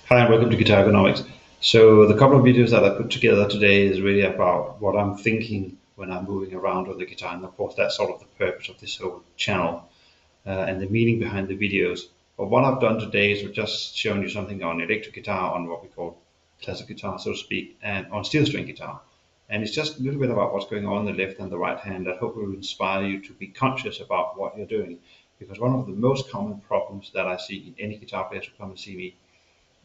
Hi and welcome to Guitar Ergonomics. So the couple of videos that I put together today is really about what I'm thinking when I'm moving around on the guitar, and of course that's sort of the purpose of this whole channel and the meaning behind the videos. But what I've done today is I've just shown you something on electric guitar, on what we call classic guitar, so to speak, and on steel string guitar. And it's just a little bit about what's going on the left and the right hand that hopefully will inspire you to be conscious about what you're doing. Because one of the most common problems that I see in any guitar players who come and see me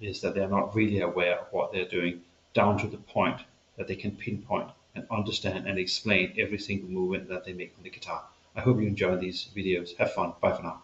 is that they're not really aware of what they're doing, down to the point that they can pinpoint and understand and explain every single movement that they make on the guitar. I hope you enjoy these videos. Have fun. Bye for now.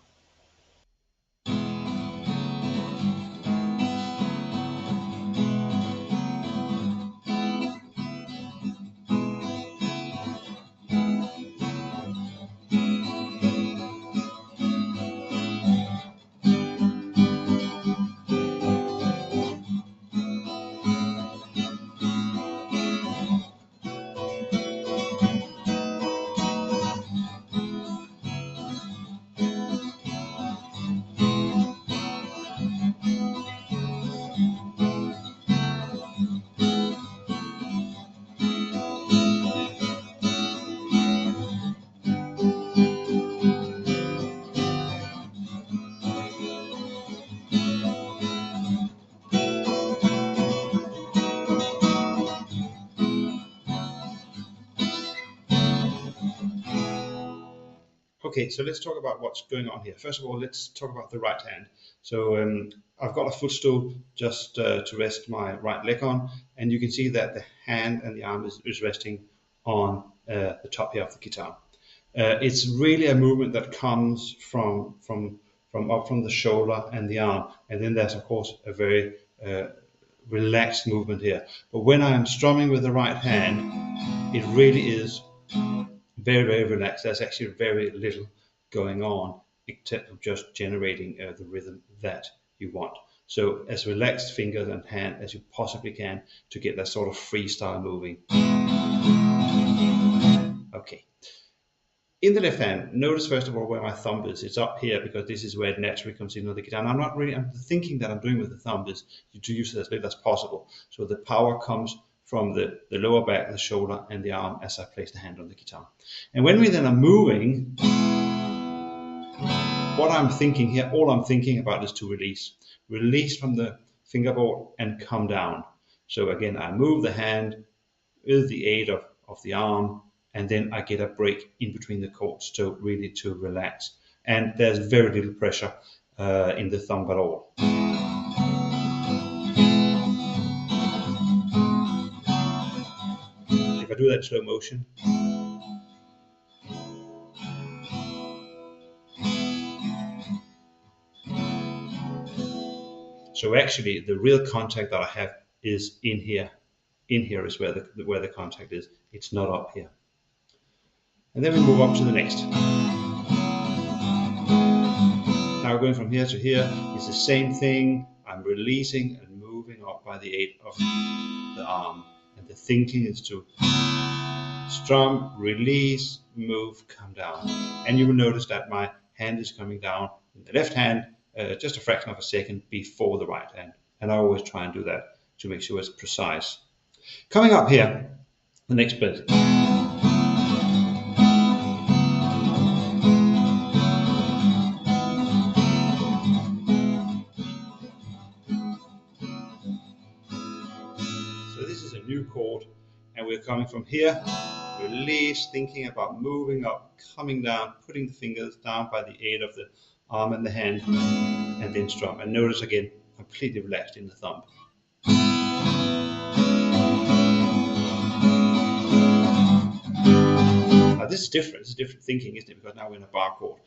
Okay, so let's talk about what's going on here. First of all, let's talk about the right hand. So I've got a footstool just to rest my right leg on, and you can see that the hand and the arm is resting on the top here of the guitar. It's really a movement that comes from up from the shoulder and the arm, and then there's of course a very relaxed movement here. But when I am strumming with the right hand, it really is very relaxed. There's actually very little going on except of just generating the rhythm that you want. So as relaxed fingers and hand as you possibly can to get that sort of freestyle moving. Okay. In the left hand, notice first of all where my thumb is. It's up here because this is where it naturally comes in on the guitar. And I'm thinking that I'm doing with the thumb is to use it as little as possible. So the power comes from the lower back, the shoulder, and the arm as I place the hand on the guitar. And when we then are moving, what I'm thinking here, all I'm thinking about is to release. Release from the fingerboard and come down. So again, I move the hand with the aid of the arm, and then I get a break in between the chords to really to relax. And there's very little pressure in the thumb at all. If I do that in slow motion, so actually the real contact that I have is in here. In here is where the contact is. It's not up here. And then we move up to the next. Now we're going from here to here. It's the same thing. I'm releasing and moving up by the aid of the arm. And the thinking is to strum, release, move, come down. And you will notice that my hand is coming down in the left hand just a fraction of a second before the right hand. And I always try and do that to make sure it's precise. Coming up here, the next bit. So this is a new chord, and we're coming from here, release, thinking about moving up, coming down, putting the fingers down by the aid of the arm and the hand, and then strum. And notice again, completely relaxed in the thumb. Now this is different. This is different thinking, isn't it? Because now we're in a bar chord.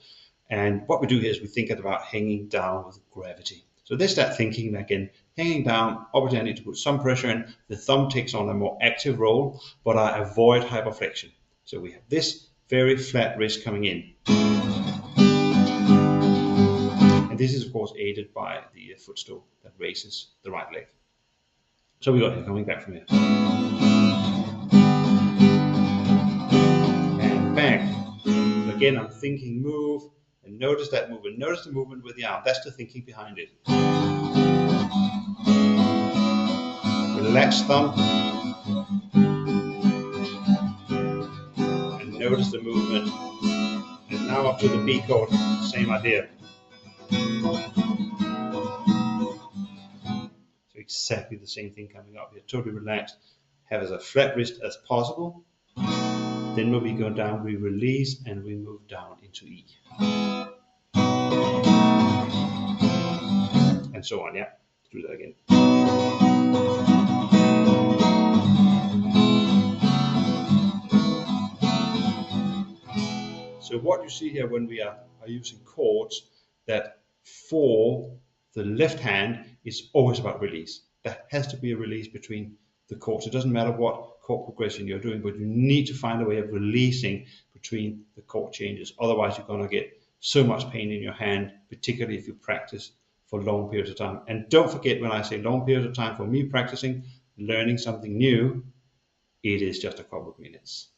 And what we do here is we think about hanging down with gravity. So there's that thinking again, hanging down. Obviously I need to put some pressure in. The thumb takes on a more active role, but I avoid hyperflexion. So we have this very flat wrist coming in. And this is of course aided by the footstool that raises the right leg. So we got it coming back from here. And back. So again, I'm thinking move, and notice that movement. Notice the movement with the arm. That's the thinking behind it. relaxed thumb. And notice the movement. And now up to the B chord, same idea. So exactly the same thing coming up here. Totally relaxed. Have as a flat wrist as possible. Then when we go down, we release and we move down into E. And so on, yeah. Let's do that again. So what you see here when we are using chords, that for the left hand is always about release. There has to be a release between the chords. It doesn't matter what chord progression you're doing, but you need to find a way of releasing between the chord changes. Otherwise, you're going to get so much pain in your hand, particularly if you practice for long periods of time. And don't forget, when I say long periods of time, for me practicing, learning something new, it is just a couple of minutes.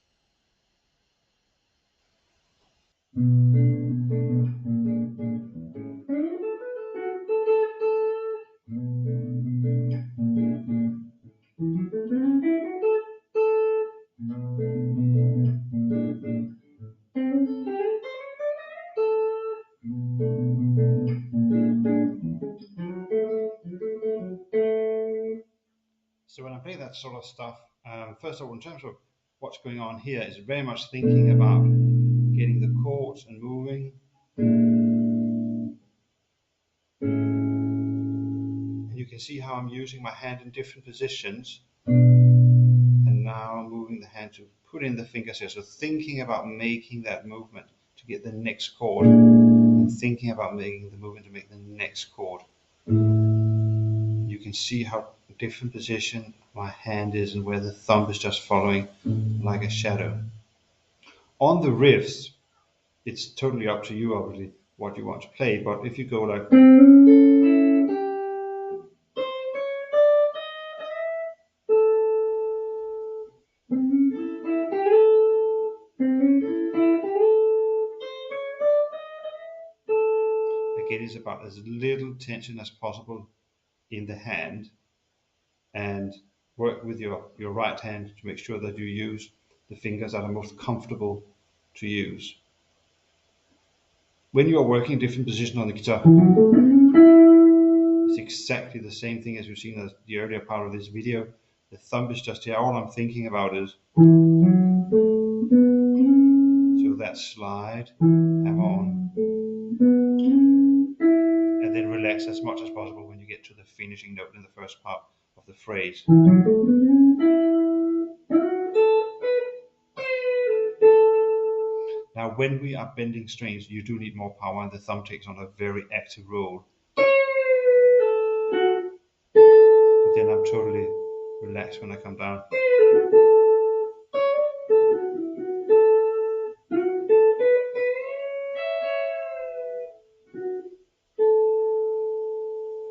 So when I play that sort of stuff, first of all, in terms of what's going on here, is very much thinking about getting the chords and moving. And you can see how I'm using my hand in different positions. And now I'm moving the hand to put in the fingers here. So thinking about making that movement to get the next chord, and thinking about making the movement to make the next chord. You can see how different position my hand is and where the thumb is just following like a shadow. On the riffs, it's totally up to you, obviously, what you want to play. But if you go like, again, it's about as little tension as possible in the hand, and work with your right hand to make sure that you use the fingers that are most comfortable to use. When you are working different positions on the guitar, it's exactly the same thing as you've seen in the earlier part of this video. The thumb is just here. All I'm thinking about is, so that slide, hammer on, and then relax as much as possible when you get to the finishing note in the first part of the phrase. Now, when we are bending strings, you do need more power, and the thumb takes on a very active role. But then I'm totally relaxed when I come down.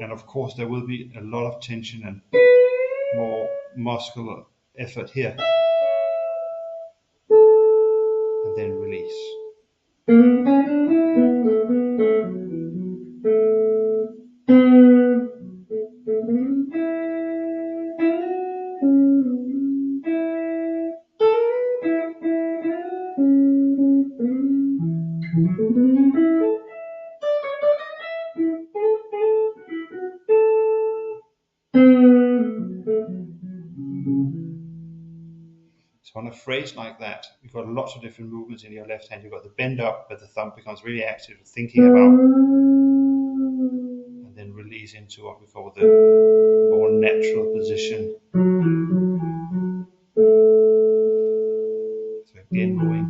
And of course, there will be a lot of tension and more muscular effort here. And then release. So on a phrase like that, you've got lots of different movements in your left hand. You've got the bend up, but the thumb becomes really active, thinking about, and then release into what we call the more natural position. So again, going.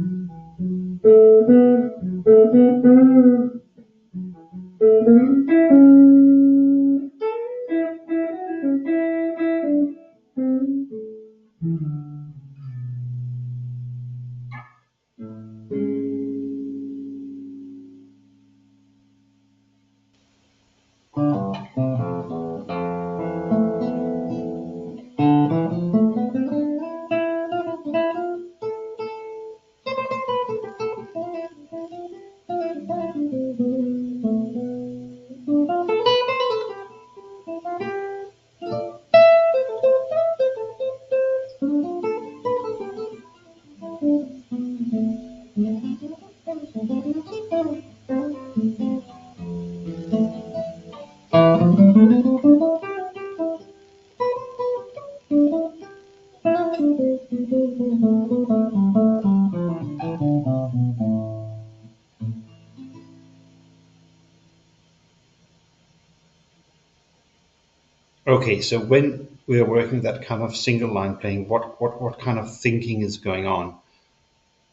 Okay, so when we are working that kind of single line playing, what kind of thinking is going on?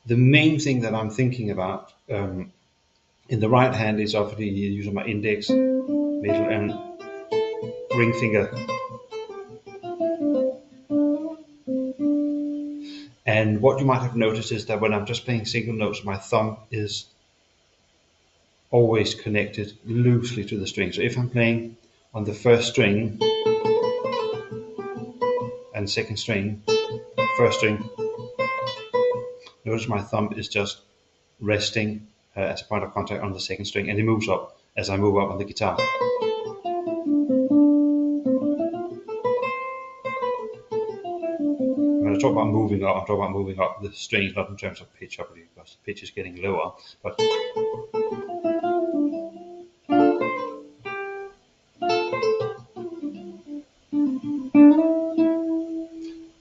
The main thing that I'm thinking about in the right hand is obviously using my index, middle, and ring finger. And what you might have noticed is that when I'm just playing single notes, my thumb is always connected loosely to the string. So if I'm playing on the first string and second string, first string, notice my thumb is just resting as a point of contact on the second string, and it moves up as I move up on the guitar. When I talk about moving up, I'm talking about moving up the strings, not in terms of pitch, obviously, because the pitch is getting lower. But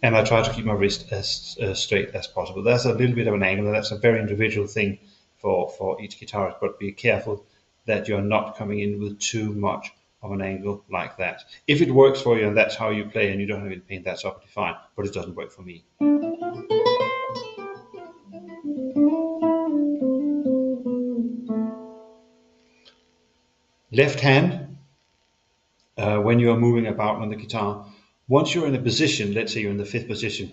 and I try to keep my wrist as straight as possible. That's a little bit of an angle, and that's a very individual thing for each guitarist. But be careful that you're not coming in with too much of an angle like that. If it works for you and that's how you play and you don't have any pain, that's absolutely fine. But it doesn't work for me. Left hand, when you are moving about on the guitar, once you're in a position, let's say you're in the fifth position,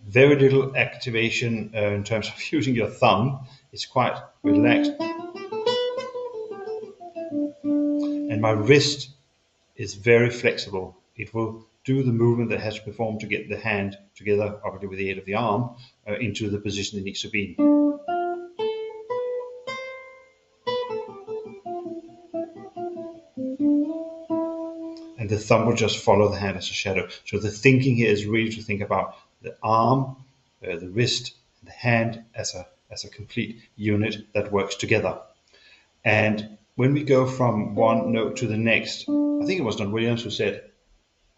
very little activation in terms of using your thumb. It's quite relaxed. And my wrist is very flexible. It will do the movement that has to perform to get the hand together, obviously with the aid of the arm, into the position it needs to be in. And the thumb will just follow the hand as a shadow. So the thinking here is really to think about the arm, the wrist, and the hand as a complete unit that works together. And when we go from one note to the next, I think it was Don Williams who said,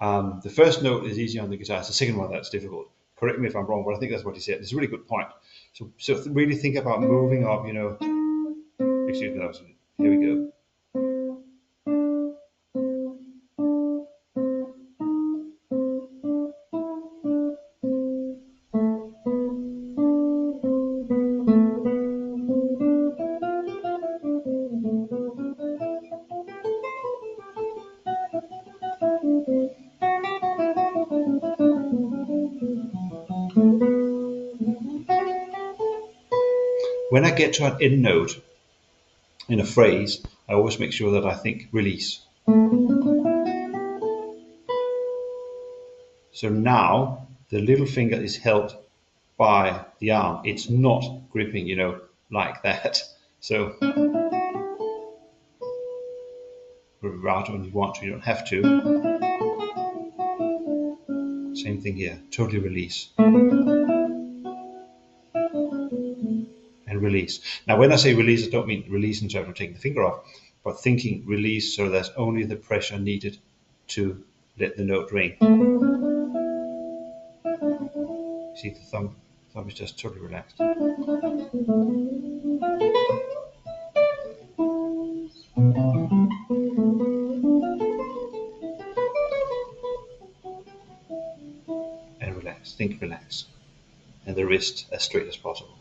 the first note is easy on the guitar, it's the second one that's difficult. Correct me if I'm wrong, but I think that's what he said. It's a really good point. So really think about moving up, excuse me, here we go. When I get to an end note in a phrase, I always make sure that I think release. So now the little finger is held by the arm. It's not gripping, like that. So vibrato when you want to, you don't have to. Same thing here, totally release. And release. Now when I say release, I don't mean release in terms of taking the finger off, but thinking release so there's only the pressure needed to let the note ring. See the thumb is just totally relaxed. And relax, think relax. And the wrist as straight as possible.